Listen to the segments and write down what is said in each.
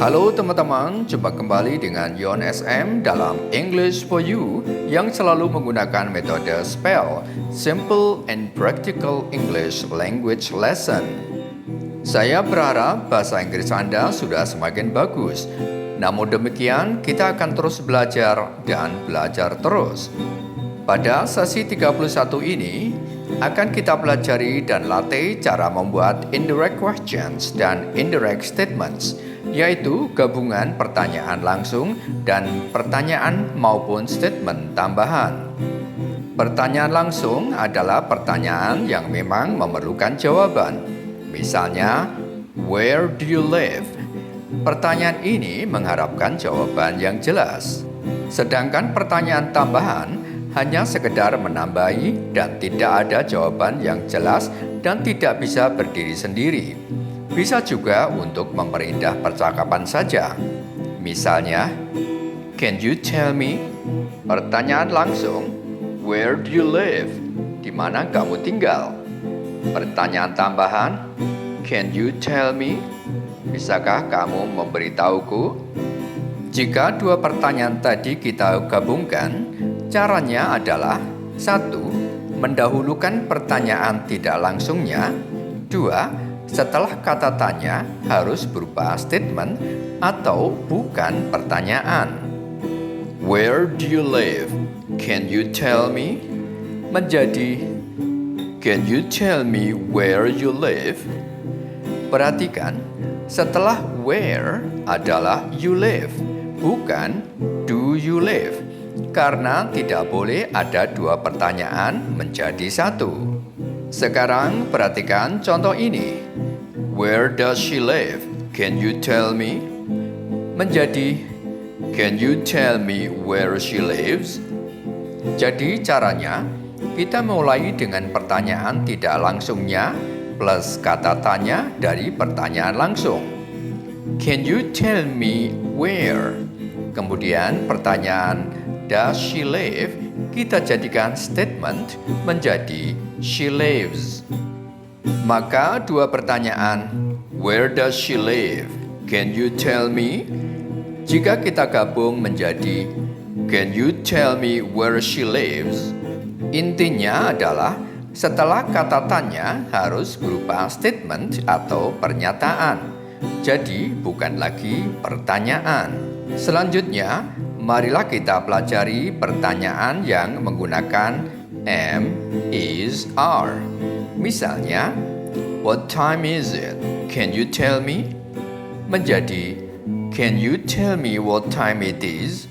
Halo teman-teman, jumpa kembali dengan Yon SM dalam English for You yang selalu menggunakan metode SPEL, Simple and Practical English Language Lesson. Saya berharap bahasa Inggris Anda sudah semakin bagus. Namun demikian, kita akan terus belajar dan belajar terus. Pada sesi 31 ini, akan kita pelajari dan latih cara membuat indirect questions dan indirect statements, yaitu gabungan pertanyaan langsung dan pertanyaan maupun statement tambahan. Pertanyaan langsung adalah pertanyaan yang memang memerlukan jawaban. Misalnya, where do you live? Pertanyaan ini mengharapkan jawaban yang jelas. Sedangkan pertanyaan tambahan hanya sekedar menambahi dan tidak ada jawaban yang jelas dan tidak bisa berdiri sendiri. Bisa juga untuk memperindah percakapan saja. Misalnya, can you tell me? Pertanyaan langsung, where do you live? Di mana kamu tinggal? Pertanyaan tambahan, can you tell me? Bisakah kamu memberitahuku? Jika dua pertanyaan tadi kita gabungkan, caranya adalah 1. Mendahulukan pertanyaan tidak langsungnya. 2. Setelah kata tanya harus berupa statement atau bukan pertanyaan. Where do you live? Can you tell me? Menjadi can you tell me where you live? Perhatikan, setelah where adalah you live, bukan do you live. Karena tidak boleh ada dua pertanyaan menjadi satu. Sekarang perhatikan contoh ini. Where does she live? Can you tell me? Menjadi can you tell me where she lives? Jadi caranya, kita mulai dengan pertanyaan tidak langsungnya plus kata tanya dari pertanyaan langsung. Can you tell me where? Kemudian pertanyaan does she live kita jadikan statement menjadi she lives. Maka dua pertanyaan where does she live? Can you tell me? Jika kita gabung menjadi can you tell me where she lives? Intinya adalah setelah kata tanya harus berupa statement atau pernyataan. Jadi bukan lagi pertanyaan. Selanjutnya, marilah kita pelajari pertanyaan yang menggunakan am, is, are. Misalnya, what time is it? Can you tell me? Menjadi, can you tell me what time it is?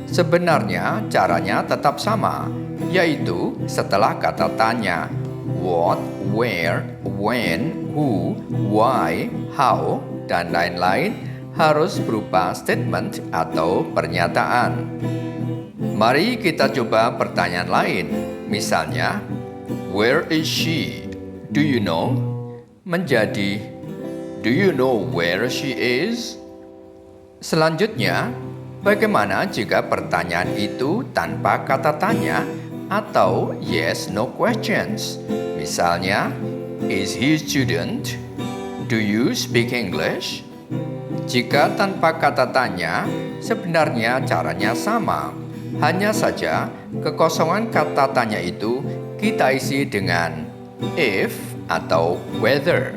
Sebenarnya caranya tetap sama, yaitu setelah kata tanya, what, where, when, who, why, how, dan lain-lain, harus berupa statement atau pernyataan. Mari kita coba pertanyaan lain. Misalnya, where is she? Do you know? Menjadi, do you know where she is? Selanjutnya, bagaimana jika pertanyaan itu tanpa kata tanya atau yes no questions? Misalnya, is he a student? Do you speak English? Jika tanpa kata tanya, sebenarnya caranya sama. Hanya saja, kekosongan kata tanya itu kita isi dengan if atau whether.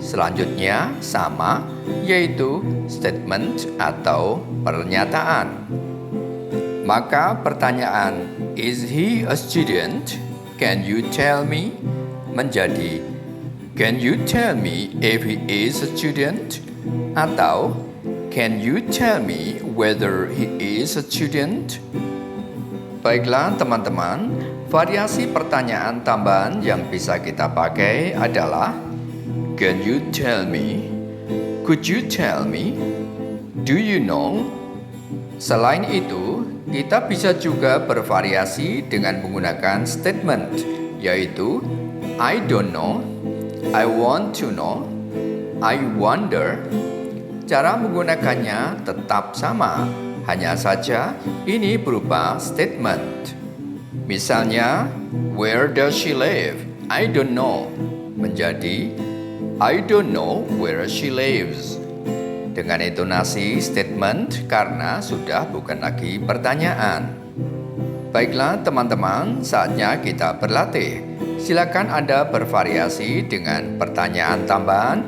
Selanjutnya sama, yaitu statement atau pernyataan. Maka pertanyaan, is he a student? Can you tell me? Menjadi, can you tell me if he is a student? Atau, can you tell me whether he is a student? Baiklah teman-teman, variasi pertanyaan tambahan yang bisa kita pakai adalah can you tell me? Could you tell me? Do you know? Selain itu, kita bisa juga bervariasi dengan menggunakan statement, yaitu I don't know, I want to know, I wonder. Cara menggunakannya tetap sama, hanya saja ini berupa statement. Misalnya, where does she live? I don't know. Menjadi, I don't know where she lives. dengan intonasi statement karena sudah bukan lagi pertanyaan. Baiklah teman-teman, saatnya kita berlatih. Silakan Anda bervariasi dengan pertanyaan tambahan.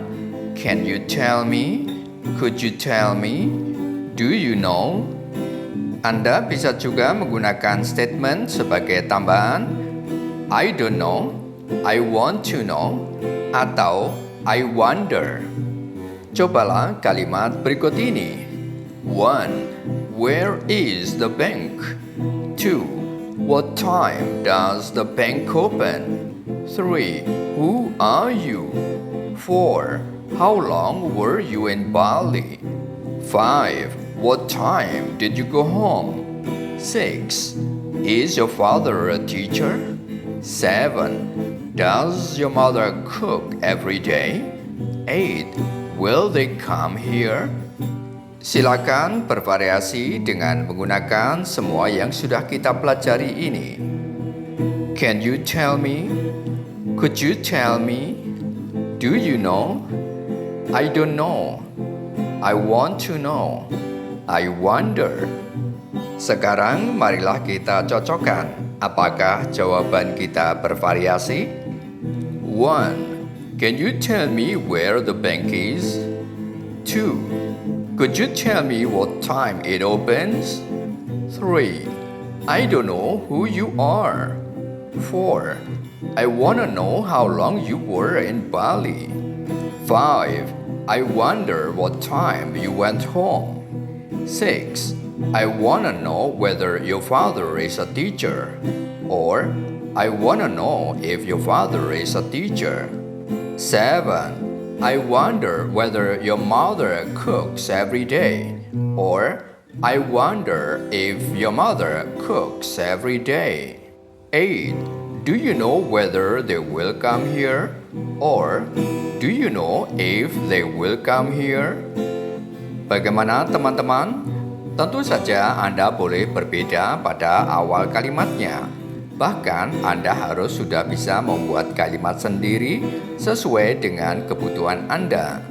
Can you tell me? Could you tell me? Do you know? Anda bisa juga menggunakan statement sebagai tambahan. I don't know, I want to know, atau I wonder. Cobalah kalimat berikut ini. 1. Where is the bank? 2. What time does the bank open? 3. Who are you? 4. How long were you in Bali? 5. What time did you go home? 6. Is your father a teacher? 7. Does your mother cook every day? 8. Will they come here? Silakan bervariasi dengan menggunakan semua yang sudah kita pelajari ini. Can you tell me? Could you tell me? Do you know? I don't know. I want to know. I wonder. Sekarang marilah kita cocokkan. Apakah jawaban kita bervariasi? 1. Can you tell me where the bank is? 2. Could you tell me what time it opens? 3. I don't know who you are. 4. I wanna know how long you were in Bali. 5. I wonder what time you went home. 6. I wanna know whether your father is a teacher. Or, I wanna know if your father is a teacher. 7. I wonder whether your mother cooks every day. Or, I wonder if your mother cooks every day. 8. Do you know whether they will come here? Or, do you know if they will come here? Bagaimana teman-teman? Tentu saja Anda boleh berbeda pada awal kalimatnya. Bahkan Anda harus sudah bisa membuat kalimat sendiri sesuai dengan kebutuhan Anda.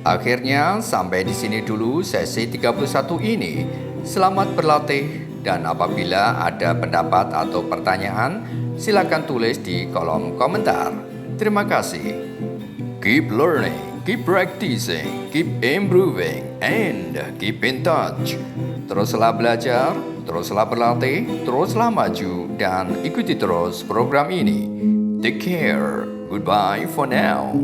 Akhirnya sampai di sini dulu sesi 31 ini. Selamat berlatih dan apabila ada pendapat atau pertanyaan, silakan tulis di kolom komentar. Terima kasih. Keep learning, keep practicing, keep improving, and keep in touch. Teruslah belajar, teruslah berlatih, teruslah maju, dan ikuti terus program ini. Take care. Goodbye for now.